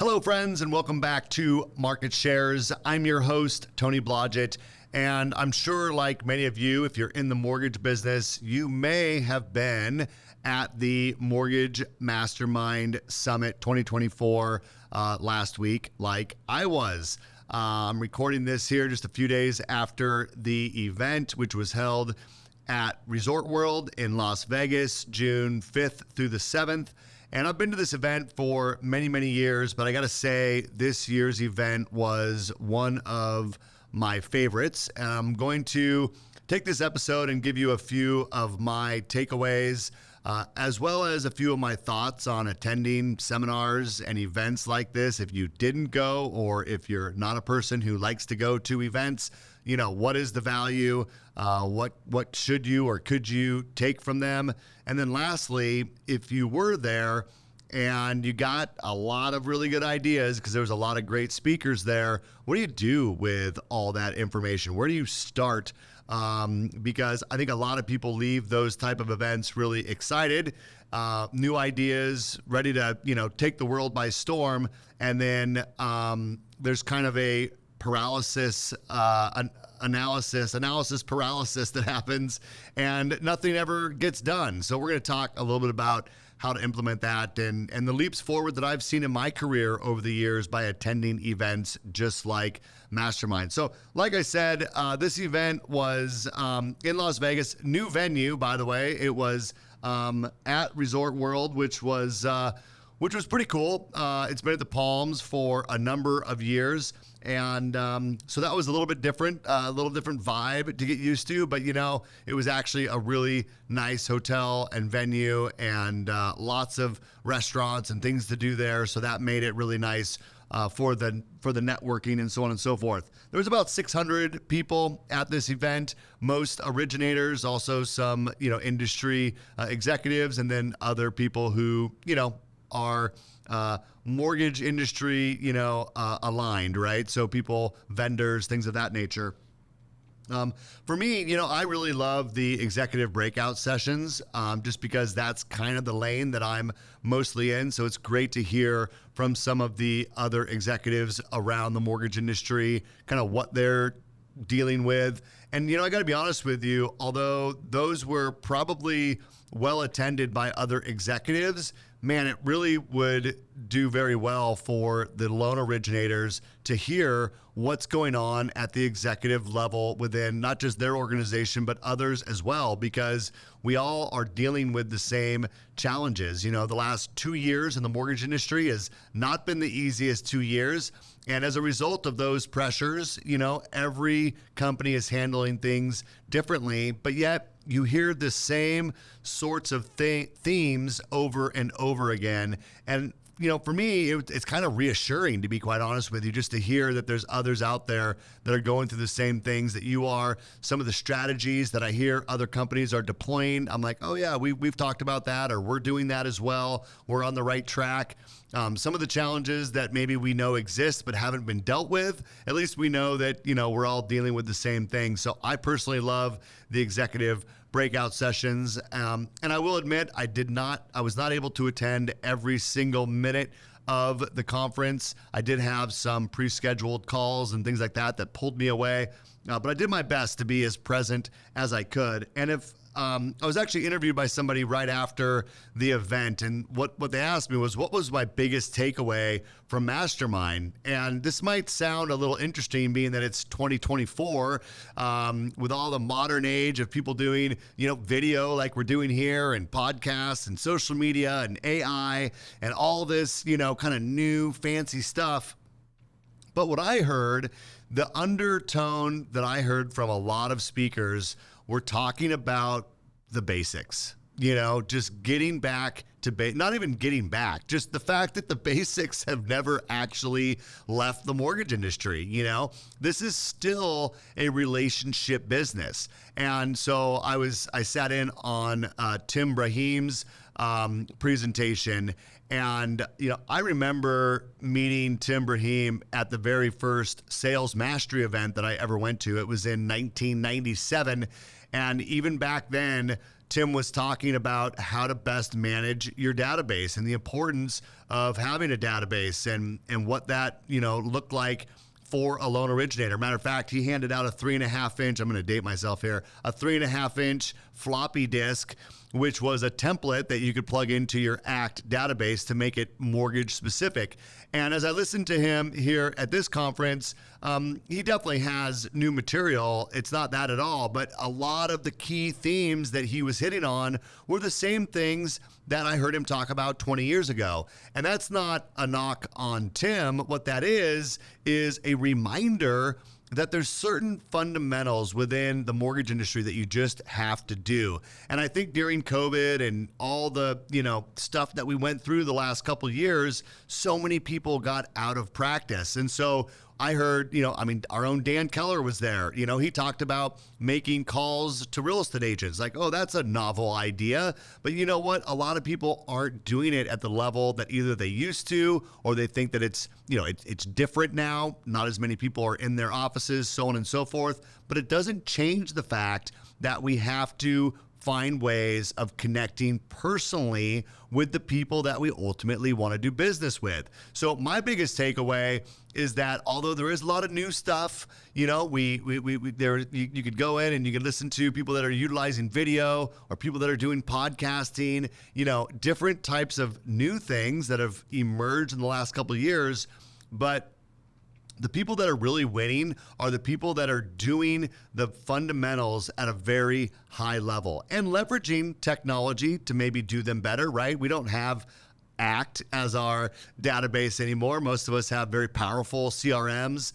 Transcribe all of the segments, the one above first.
Hello, friends, and welcome back to Market Shares. I'm your host, Tony Blodgett, and I'm sure, like many of you, if you're in the mortgage business, you may have been at the Mortgage Mastermind Summit 2024 last week, like I was. I'm recording this here just a few days after the event, which was held at Resort World in Las Vegas, June 5th through the 7th. And I've been to this event for many, many years, but I got to say this year's event was one of my favorites. And I'm going to take this episode and give you a few of my takeaways, as well as a few of my thoughts on attending seminars and events like this. If you didn't go, or if you're not a person who likes to go to events, you know, what is the value? What should you or could you take from them? And then lastly, if you were there and you got a lot of really good ideas, because there was a lot of great speakers there, what do you do with all that information? Where do you start? Because I think a lot of people leave those type of events really excited, new ideas, ready to, take the world by storm. And then there's kind of a analysis paralysis that happens, and nothing ever gets done. So we're going to talk a little bit about how to implement that and the leaps forward that I've seen in my career over the years by attending events just like Mastermind. So like I said, this event was in Las Vegas, new venue, by the way. It was at Resort World, which was pretty cool. It's been at the Palms for a number of years. And so that was a little bit different, a little different vibe to get used to. But, it was actually a really nice hotel and venue, and lots of restaurants and things to do there. So that made it really nice for the networking and so on and so forth. There was about 600 people at this event, most originators, also some, industry executives, and then other people who, are mortgage industry, aligned, right? So people, vendors, things of that nature. For me, I really love the executive breakout sessions, just because that's kind of the lane that I'm mostly in. So it's great to hear from some of the other executives around the mortgage industry, kind of what they're dealing with. And, I got to be honest with you, although those were probably well attended by other executives, man, it really would do very well for the loan originators to hear what's going on at the executive level within not just their organization, but others as well, because we all are dealing with the same challenges. The last 2 years in the mortgage industry has not been the easiest 2 years. And as a result of those pressures, every company is handling things differently, but yet you hear the same sorts of themes over and over again. And, for me, it's kind of reassuring, to be quite honest with you, just to hear that there's others out there that are going through the same things that you are. Some of the strategies that I hear other companies are deploying, I'm like, oh yeah, we've talked about that, or we're doing that as well. We're on the right track. Some of the challenges that maybe we know exist but haven't been dealt with, at least we know that, we're all dealing with the same thing. So I personally love the executive breakout sessions. And I will admit, I was not able to attend every single minute of the conference. I did have some pre-scheduled calls and things like that pulled me away. But I did my best to be as present as I could. And if I was actually interviewed by somebody right after the event, and what they asked me was, what was my biggest takeaway from Mastermind? And this might sound a little interesting, being that it's 2024, with all the modern age of people doing, video like we're doing here, and podcasts and social media and AI and all this, kind of new fancy stuff. But what I heard, the undertone that I heard from a lot of speakers, were talking about the basics, just getting back to not even getting back, just the fact that the basics have never actually left the mortgage industry. This is still a relationship business. And so I sat in on Tim Brahim's presentation. And, I remember meeting Tim Brahim at the very first Sales Mastery event that I ever went to. It was in 1997. And even back then, Tim was talking about how to best manage your database and the importance of having a database and what that, looked like for a loan originator. Matter of fact, he handed out a 3.5-inch, I'm going to date myself here, a 3.5-inch floppy disk, which was a template that you could plug into your ACT database to make it mortgage specific. And as I listened to him here at this conference, he definitely has new material. It's not that at all, but a lot of the key themes that he was hitting on were the same things that I heard him talk about 20 years ago. And that's not a knock on Tim. What that is a reminder that there's certain fundamentals within the mortgage industry that you just have to do. And I think during COVID and all the, stuff that we went through the last couple of years, so many people got out of practice. And so I heard, our own Dan Keller was there. He talked about making calls to real estate agents. Like, oh, that's a novel idea. But you know what? A lot of people aren't doing it at the level that either they used to, or they think that it's different now. Not as many people are in their offices, so on and so forth. But it doesn't change the fact that we have to find ways of connecting personally with the people that we ultimately want to do business with. So my biggest takeaway is that although there is a lot of new stuff, you could go in and you can listen to people that are utilizing video or people that are doing podcasting, different types of new things that have emerged in the last couple of years. But the people that are really winning are the people that are doing the fundamentals at a very high level and leveraging technology to maybe do them better, right? We don't have ACT as our database anymore. Most of us have very powerful CRMs.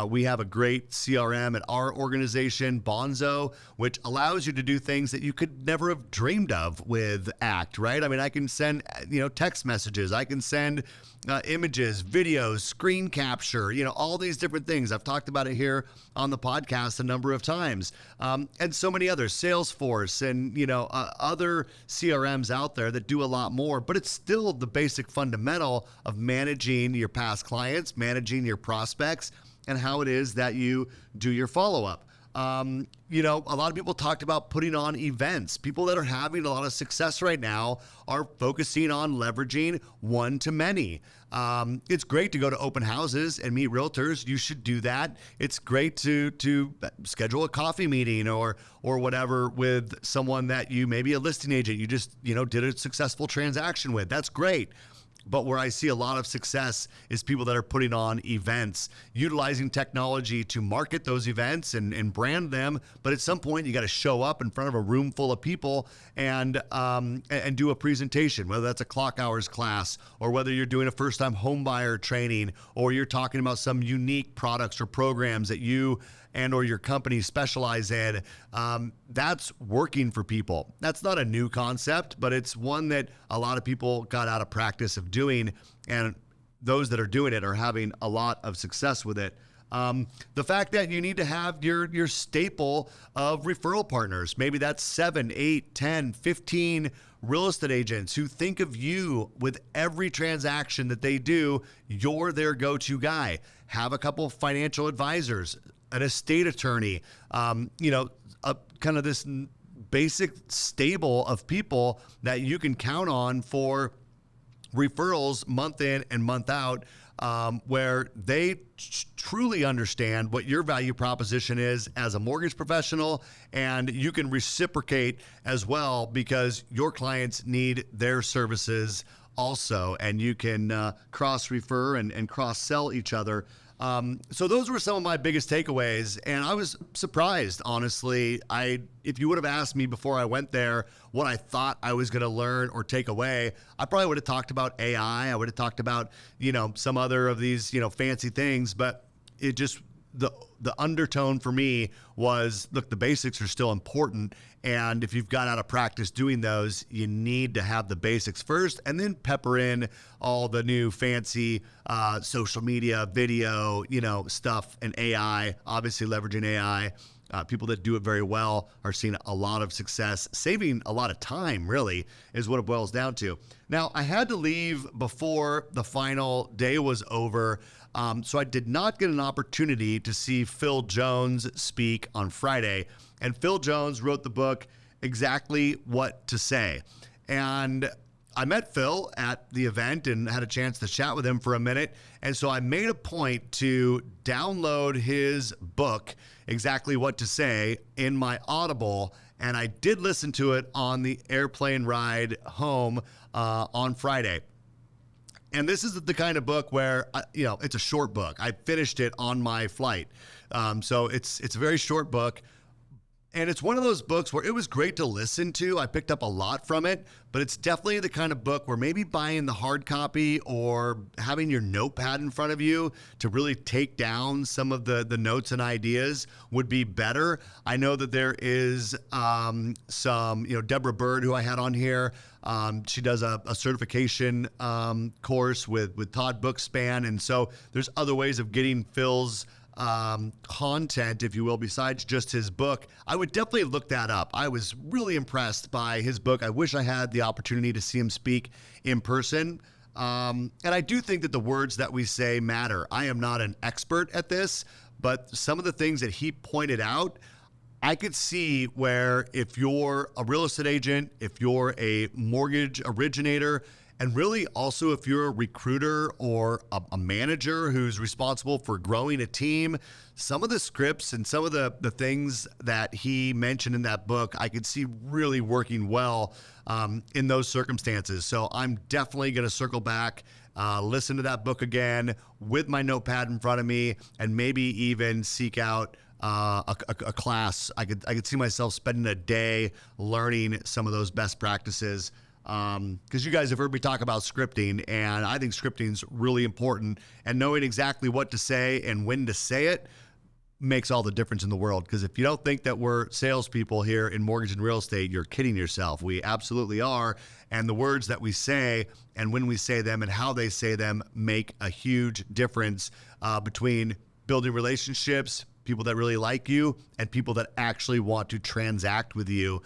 We have a great CRM at our organization, Bonzo, which allows you to do things that you could never have dreamed of with ACT, right? I mean, I can send, text messages. I can send images, videos, screen capture, all these different things. I've talked about it here on the podcast a number of times. And so many others, Salesforce and, other CRMs out there that do a lot more, but it's still the basic fundamental of managing your past clients, managing your prospects, and how it is that you do your follow-up. A lot of people talked about putting on events. People that are having a lot of success right now are focusing on leveraging one-to-many. It's great to go to open houses and meet realtors. You should do that. It's great to schedule a coffee meeting or whatever with someone that you, maybe a listing agent, you just, did a successful transaction with. That's great. But where I see a lot of success is people that are putting on events, utilizing technology to market those events and brand them. But at some point, you got to show up in front of a room full of people and do a presentation, whether that's a clock hours class or whether you're doing a first-time home buyer training or you're talking about some unique products or programs that you and or your company specialize in. That's working for people. That's not a new concept, but it's one that a lot of people got out of practice of doing, and those that are doing it are having a lot of success with it. The fact that you need to have your staple of referral partners, maybe that's 7, 8, 10, 15 real estate agents who think of you with every transaction that they do. You're their go-to guy. Have a couple of financial advisors, an estate attorney, kind of this basic stable of people that you can count on for referrals month in and month out, where they truly understand what your value proposition is as a mortgage professional, and you can reciprocate as well because your clients need their services also, and you can cross-refer and cross-sell each other. So those were some of my biggest takeaways, and I was surprised, honestly. If you would have asked me before I went there what I thought I was going to learn or take away, I probably would have talked about AI. I would have talked about, some other of these, fancy things, but it just, the undertone for me was, look, the basics are still important. And if you've got out of practice doing those, you need to have the basics first and then pepper in all the new fancy social media, video, stuff, and AI, obviously leveraging AI. People that do it very well are seeing a lot of success, saving a lot of time, really, is what it boils down to. Now, I had to leave before the final day was over, so I did not get an opportunity to see Phil Jones speak on Friday. And Phil Jones wrote the book, exactly what to say. And I met Phil at the event and had a chance to chat with him for a minute. And so I made a point to download his book, Exactly What to Say, in my Audible. And I did listen to it on the airplane ride home on Friday. And this is the kind of book where, it's a short book. I finished it on my flight. So it's a very short book. And it's one of those books where it was great to listen to. I picked up a lot from it, but it's definitely the kind of book where maybe buying the hard copy or having your notepad in front of you to really take down some of the notes and ideas would be better. I know that there is some, Deborah Bird, who I had on here. She does a certification course with Todd Bookspan. And so there's other ways of getting Phil's content, if you will, besides just his book. I would definitely look that up. I was really impressed by his book. I wish I had the opportunity to see him speak in person. And I do think that the words that we say matter. I am not an expert at this, but some of the things that he pointed out, I could see where if you're a real estate agent, if you're a mortgage originator, and really also if you're a recruiter or a manager who's responsible for growing a team, some of the scripts and some of the things that he mentioned in that book, I could see really working well in those circumstances. So I'm definitely going to circle back, listen to that book again with my notepad in front of me, and maybe even seek out a class. I could see myself spending a day learning some of those best practices. Because you guys have heard me talk about scripting, and I think scripting is really important, and knowing exactly what to say and when to say it makes all the difference in the world. Because if you don't think that we're salespeople here in mortgage and real estate, you're kidding yourself. We absolutely are. And the words that we say and when we say them and how they say them make a huge difference between building relationships, people that really like you, and people that actually want to transact with you.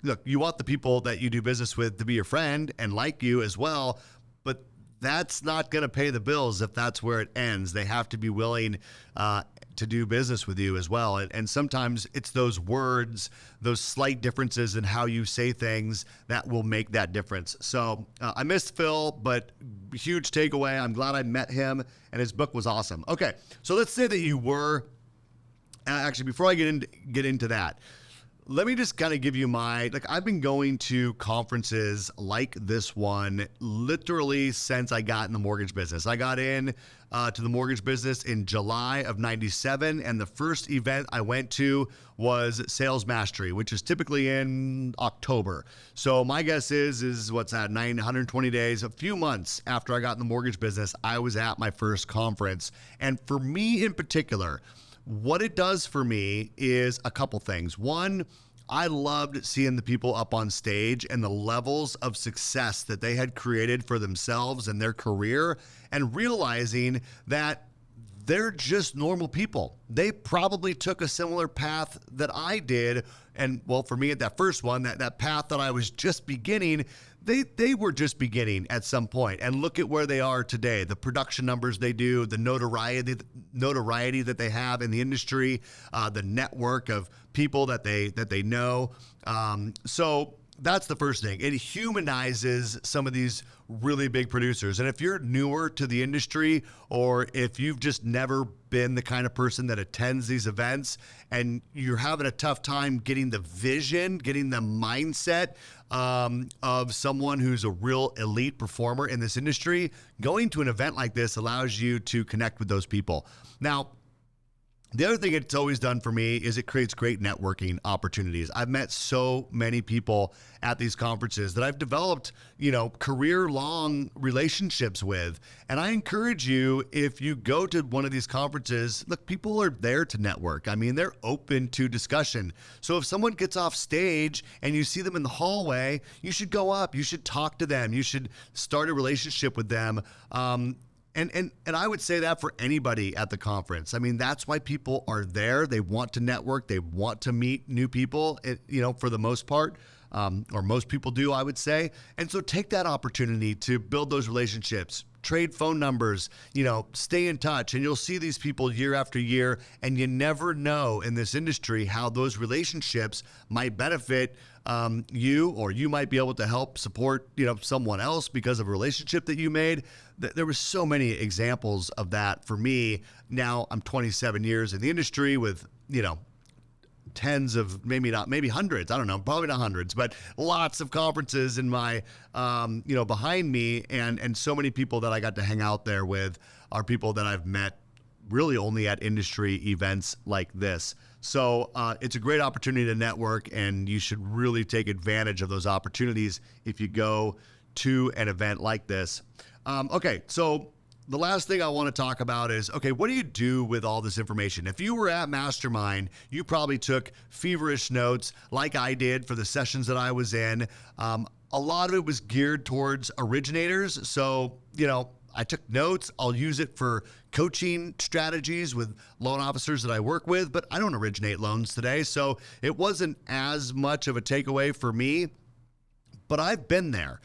Look, you want the people that you do business with to be your friend and like you as well, but that's not going to pay the bills if that's where it ends. They have to be willing to do business with you as well. And sometimes it's those words, those slight differences in how you say things that will make that difference. So I missed Phil, but huge takeaway. I'm glad I met him, and his book was awesome. Okay, so let's say that you were... Actually, before I get into that, let me just kind of give you I've been going to conferences like this one literally since I got in the mortgage business. I got in to the mortgage business in July of '97, and the first event I went to was Sales Mastery, which is typically in October. So my guess is what's that, 120 days, a few months after I got in the mortgage business, I was at my first conference. And for me in particular, what it does for me is a couple things. One, I loved seeing the people up on stage and the levels of success that they had created for themselves and their career, and realizing that they're just normal people. They probably took a similar path that I did. And well, for me at that first one, that path that I was just beginning, they were just beginning at some point. And look at where they are today, the production numbers they do, the notoriety that they have in the industry, the network of people that they know. So that's the first thing. It humanizes some of these really big producers. And if you're newer to the industry, or if you've just never been the kind of person that attends these events and you're having a tough time getting the vision, getting the mindset of someone who's a real elite performer in this industry, going to an event like this allows you to connect with those people. Now, the other thing it's always done for me is it creates great networking opportunities. I've met so many people at these conferences that I've developed, career-long relationships with. And I encourage you, if you go to one of these conferences, look, people are there to network. I mean, they're open to discussion. So if someone gets off stage and you see them in the hallway, you should go up, you should talk to them, you should start a relationship with them. And I would say that for anybody at the conference. I mean, that's why people are there. They want to network. They want to meet new people, for the most part, or most people do, I would say. And so take that opportunity to build those relationships, trade phone numbers, stay in touch, and you'll see these people year after year, and you never know in this industry how those relationships might benefit you, or you might be able to help support, someone else because of a relationship that you made. There were so many examples of that for me. Now I'm 27 years in the industry with, tens of, maybe hundreds, I don't know, probably not hundreds, but lots of conferences in my, behind me, and so many people that I got to hang out there with are people that I've met really only at industry events like this. So it's a great opportunity to network, and you should really take advantage of those opportunities if you go to an event like this. Okay, so the last thing I want to talk about is, okay, what do you do with all this information? If you were at Mastermind, you probably took feverish notes like I did for the sessions that I was in. A lot of it was geared towards originators. So, I took notes. I'll use it for coaching strategies with loan officers that I work with, but I don't originate loans today. So it wasn't as much of a takeaway for me, but I've been there.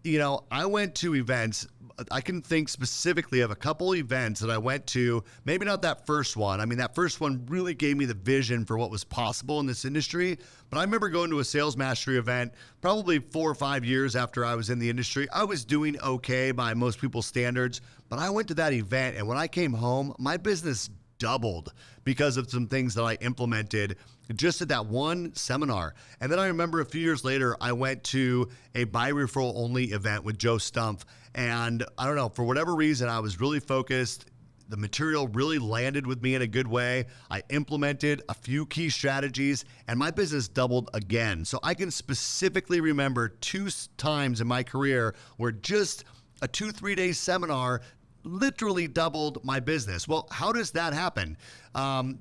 I went to events. I can think specifically of a couple events that I went to, maybe not that first one. I mean, that first one really gave me the vision for what was possible in this industry. But I remember going to a sales mastery event probably 4 or 5 years after I was in the industry. I was doing okay by most people's standards, but I went to that event, and when I came home, my business doubled because of some things that I implemented just at that one seminar. And then I remember a few years later, I went to a buy referral only event with Joe Stumpf. And I don't know, for whatever reason, I was really focused. The material really landed with me in a good way. I implemented a few key strategies, and my business doubled again. So I can specifically remember 2 times in my career where just a 2-3 day seminar literally doubled my business. Well, how does that happen?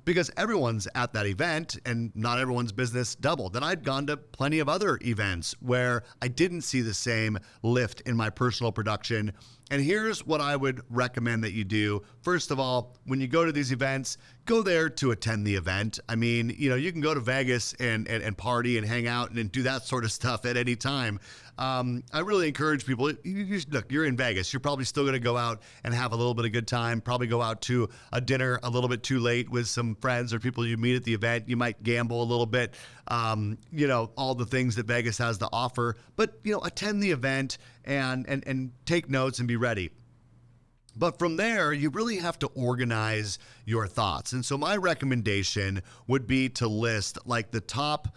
Because everyone's at that event, and not everyone's business doubled. Then I'd gone to plenty of other events where I didn't see the same lift in my personal production. And here's what I would recommend that you do. First of all, when you go to these events, go there to attend the event. I mean, you can go to Vegas and party and hang out and do that sort of stuff at any time. I really encourage people, look, you're in Vegas. You're probably still going to go out and have a little bit of good time, probably go out to a dinner a little bit too late with some friends or people you meet at the event. You might gamble a little bit, all the things that Vegas has to offer. But, attend the event and take notes and be ready. But from there, you really have to organize your thoughts. And so my recommendation would be to list like the top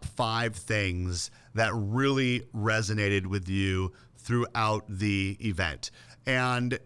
5 things that really resonated with you throughout the event. And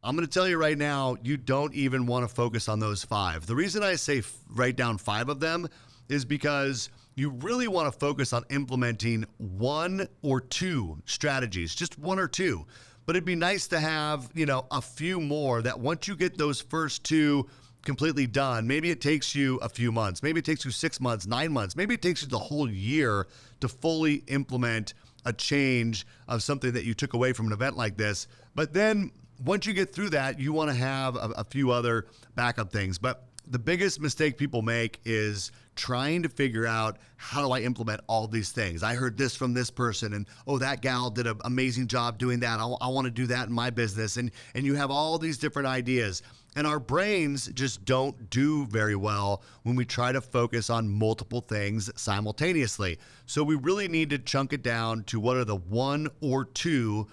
I'm going to tell you right now, you don't even want to focus on those 5. The reason I say write down 5 of them is because you really want to focus on implementing 1 or 2 strategies, just 1 or 2. But it'd be nice to have, a few more that once you get those first 2 completely done, maybe it takes you a few months, maybe it takes you 6 months, 9 months, maybe it takes you the whole year to fully implement a change of something that you took away from an event like this. But then once you get through that, you want to have a few other backup things. But the biggest mistake people make is trying to figure out, how do I implement all these things? I heard this from this person, and that gal did an amazing job doing that. I want to do that in my business. And you have all these different ideas. And our brains just don't do very well when we try to focus on multiple things simultaneously. So we really need to chunk it down to what are the 1 or 2,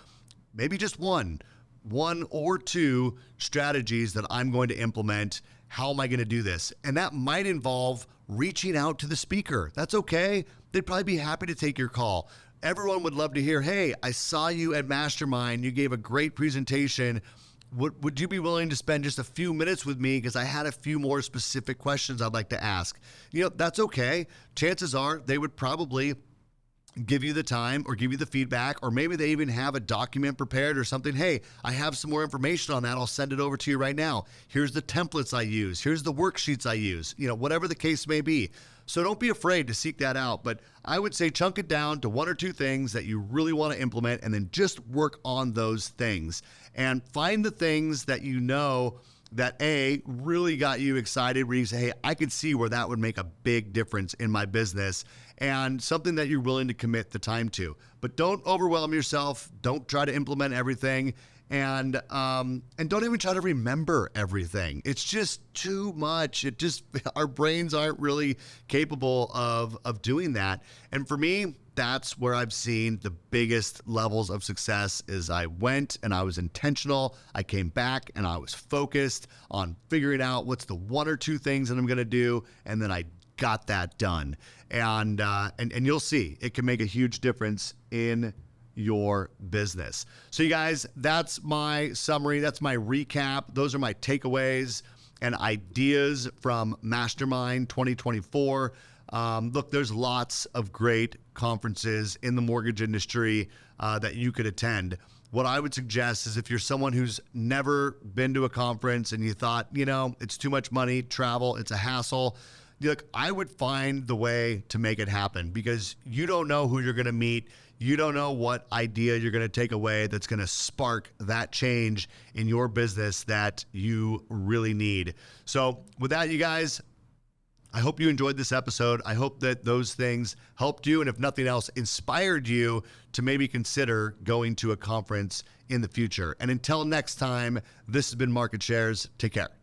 maybe just one or 2 strategies that I'm going to implement. How am I going to do this? And that might involve reaching out to the speaker. That's okay. They'd probably be happy to take your call. Everyone would love to hear, hey, I saw you at Mastermind. You gave a great presentation. Would you be willing to spend just a few minutes with me? Because I had a few more specific questions I'd like to ask. That's okay. Chances are they would probably give you the time or give you the feedback, or maybe they even have a document prepared or something. Hey, I have some more information on that. I'll send it over to you right now. Here's the templates I use. Here's the worksheets I use, whatever the case may be. So don't be afraid to seek that out. But I would say chunk it down to 1 or 2 things that you really want to implement, and then just work on those things and find the things that that really got you excited, where you say, hey, I could see where that would make a big difference in my business, and something that you're willing to commit the time to. But don't overwhelm yourself. Don't try to implement everything. and don't even try to remember everything. It's just too much. Our brains aren't really capable of doing that. And for me, that's where I've seen the biggest levels of success is I went and I was intentional. I came back and I was focused on figuring out what's the one or two things that I'm going to do. And then I got that done. And you'll see it can make a huge difference in your business. So you guys, that's my summary. That's my recap. Those are my takeaways and ideas from Mastermind 2024. Look, there's lots of great conferences in the mortgage industry that you could attend. What I would suggest is if you're someone who's never been to a conference and you thought, it's too much money, travel, it's a hassle, look, I would find the way to make it happen because you don't know who you're going to meet. You don't know what idea you're going to take away that's going to spark that change in your business that you really need. So with that, you guys, I hope you enjoyed this episode. I hope that those things helped you, and if nothing else, inspired you to maybe consider going to a conference in the future. And until next time, this has been Market Shares. Take care.